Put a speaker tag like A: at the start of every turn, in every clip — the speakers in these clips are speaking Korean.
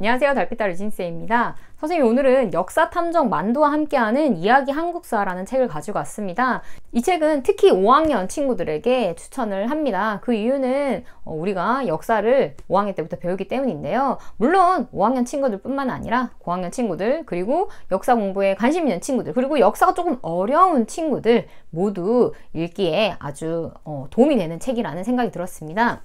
A: 안녕하세요. 달빛딸 유진쌤입니다. 선생님, 오늘은 역사탐정 만두와 함께하는 이야기 한국사라는 책을 가지고 왔습니다. 이 책은 특히 5학년 친구들에게 추천을 합니다. 그 이유는 우리가 역사를 5학년 때부터 배우기 때문인데요. 물론 5학년 친구들 뿐만 아니라 고학년 친구들, 그리고 역사 공부에 관심 있는 친구들, 그리고 역사가 조금 어려운 친구들 모두 읽기에 아주 도움이 되는 책이라는 생각이 들었습니다.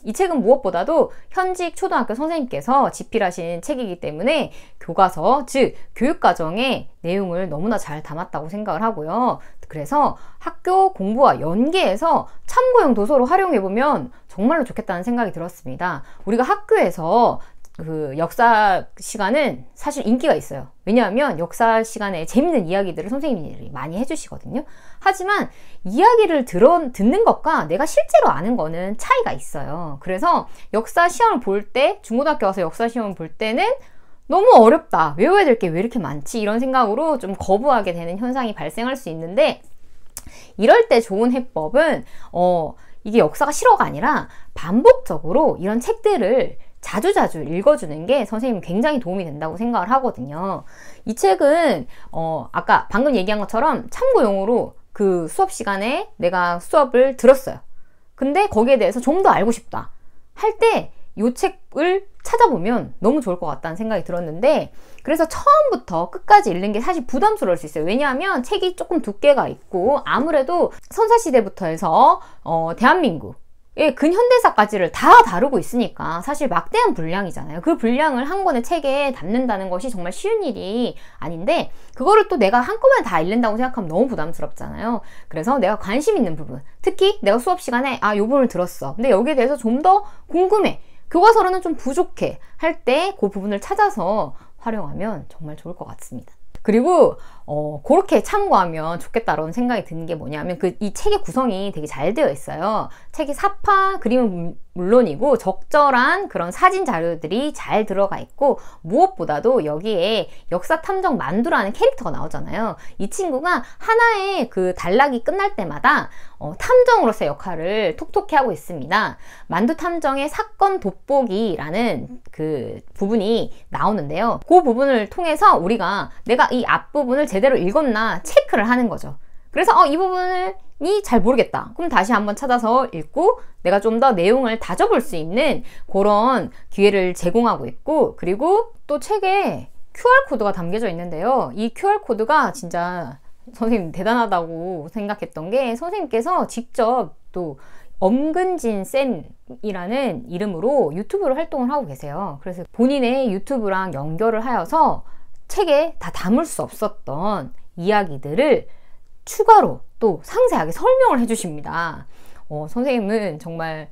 A: 이 책은 무엇보다도 현직 초등학교 선생님께서 집필하신 책이기 때문에 교과서, 즉 교육과정의 내용을 너무나 잘 담았다고 생각을 하고요. 그래서 학교 공부와 연계해서 참고용 도서로 활용해보면 정말로 좋겠다는 생각이 들었습니다. 우리가 학교에서 그 역사 시간은 사실 인기가 있어요. 왜냐하면 역사 시간에 재밌는 이야기들을 선생님들이 많이 해주시거든요. 하지만 이야기를 듣는 것과 내가 실제로 아는 거는 차이가 있어요. 그래서 역사 시험을 볼 때, 중고등학교 와서 역사 시험을 볼 때는 너무 어렵다, 외워야 될 게 왜 이렇게 많지, 이런 생각으로 좀 거부하게 되는 현상이 발생할 수 있는데, 이럴 때 좋은 해법은 이게 역사가 싫어가 아니라 반복적으로 이런 책들을 자주자주 읽어주는 게 선생님 굉장히 도움이 된다고 생각을 하거든요. 이 책은 아까 방금 얘기한 것처럼 참고용으로 그 수업 시간에 내가 수업을 들었어요. 근데 거기에 대해서 좀 더 알고 싶다 할 때 이 책을 찾아보면 너무 좋을 것 같다는 생각이 들었는데, 그래서 처음부터 끝까지 읽는 게 사실 부담스러울 수 있어요. 왜냐하면 책이 조금 두께가 있고, 아무래도 선사시대부터 해서 대한민국 근현대사까지를 다 다루고 있으니까 사실 막대한 분량이잖아요. 그 분량을 한 권의 책에 담는다는 것이 정말 쉬운 일이 아닌데, 그거를 또 내가 한꺼번에 다 읽는다고 생각하면 너무 부담스럽잖아요. 그래서 내가 관심 있는 부분, 특히 내가 수업 시간에 요 부분을 들었어, 근데 여기에 대해서 좀 더 궁금해, 교과서로는 좀 부족해 할 때 그 부분을 찾아서 활용하면 정말 좋을 것 같습니다. 그리고 그렇게 참고하면 좋겠다라는 생각이 드는 게 뭐냐면, 이 책의 구성이 되게 잘 되어 있어요. 책이 사파 그림은 물론이고 적절한 그런 사진 자료들이 잘 들어가 있고, 무엇보다도 여기에 역사탐정 만두라는 캐릭터가 나오잖아요. 이 친구가 하나의 그 단락이 끝날 때마다 탐정으로서의 역할을 톡톡히 하고 있습니다. 만두 탐정의 사건 돋보기라는 그 부분이 나오는데요. 그 부분을 통해서 우리가 내가 이 앞부분을 제대로 읽었나 체크를 하는 거죠. 그래서 이 부분이 잘 모르겠다, 그럼 다시 한번 찾아서 읽고 내가 좀 더 내용을 다져볼 수 있는 그런 기회를 제공하고 있고, 그리고 또 책에 QR코드가 담겨져 있는데요. 이 QR코드가 진짜 선생님 대단하다고 생각했던 게, 선생님께서 직접 또 엄근진 쌤이라는 이름으로 유튜브를 활동을 하고 계세요. 그래서 본인의 유튜브랑 연결을 하여서 책에 다 담을 수 없었던 이야기들을 추가로 또 상세하게 설명을 해주십니다. 선생님은 정말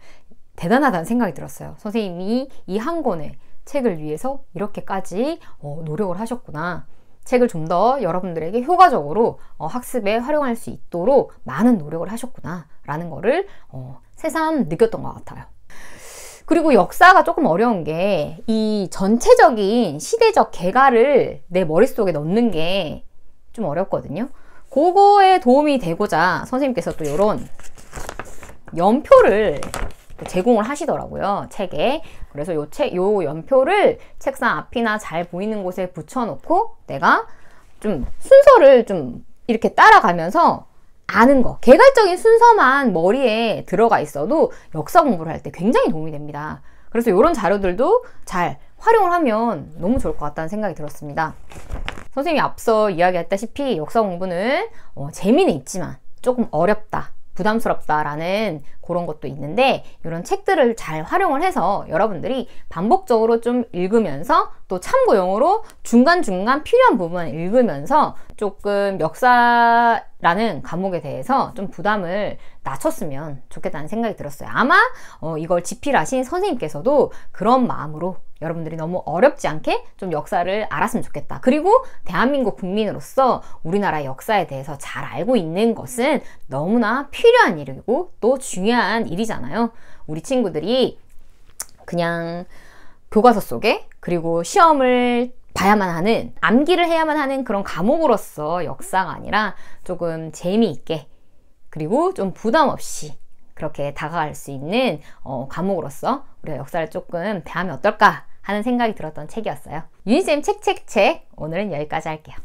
A: 대단하다는 생각이 들었어요. 선생님이 이 한 권의 책을 위해서 이렇게까지 노력을 하셨구나. 책을 좀 더 여러분들에게 효과적으로 학습에 활용할 수 있도록 많은 노력을 하셨구나 라는 거를 새삼 느꼈던 것 같아요. 그리고 역사가 조금 어려운 게, 이 전체적인 시대적 개괄을 내 머릿속에 넣는 게 좀 어렵거든요. 그거에 도움이 되고자 선생님께서 또 이런 연표를 제공을 하시더라고요, 책에. 그래서 요 연표를 책상 앞이나 잘 보이는 곳에 붙여놓고 내가 좀 순서를 좀 이렇게 따라가면서 아는 거, 개괄적인 순서만 머리에 들어가 있어도 역사 공부를 할 때 굉장히 도움이 됩니다. 그래서 이런 자료들도 잘 활용을 하면 너무 좋을 것 같다는 생각이 들었습니다. 선생님이 앞서 이야기했다시피 역사 공부는 재미는 있지만 조금 어렵다, 부담스럽다라는 그런 것도 있는데, 이런 책들을 잘 활용을 해서 여러분들이 반복적으로 좀 읽으면서 또 참고용으로 중간중간 필요한 부분을 읽으면서 조금 역사라는 과목에 대해서 좀 부담을 낮췄으면 좋겠다는 생각이 들었어요. 아마 이걸 집필하신 선생님께서도 그런 마음으로 여러분들이 너무 어렵지 않게 좀 역사를 알았으면 좋겠다. 그리고 대한민국 국민으로서 우리나라 역사에 대해서 잘 알고 있는 것은 너무나 필요한 일이고 또 중요한 일이잖아요. 우리 친구들이 그냥 교과서 속에, 그리고 시험을 봐야만 하는, 암기를 해야만 하는 그런 과목으로서 역사가 아니라 조금 재미있게, 그리고 좀 부담 없이 그렇게 다가갈 수 있는 과목으로서 우리가 역사를 조금 대하면 어떨까 하는 생각이 들었던 책이었어요. 유니쌤 책책책 오늘은 여기까지 할게요.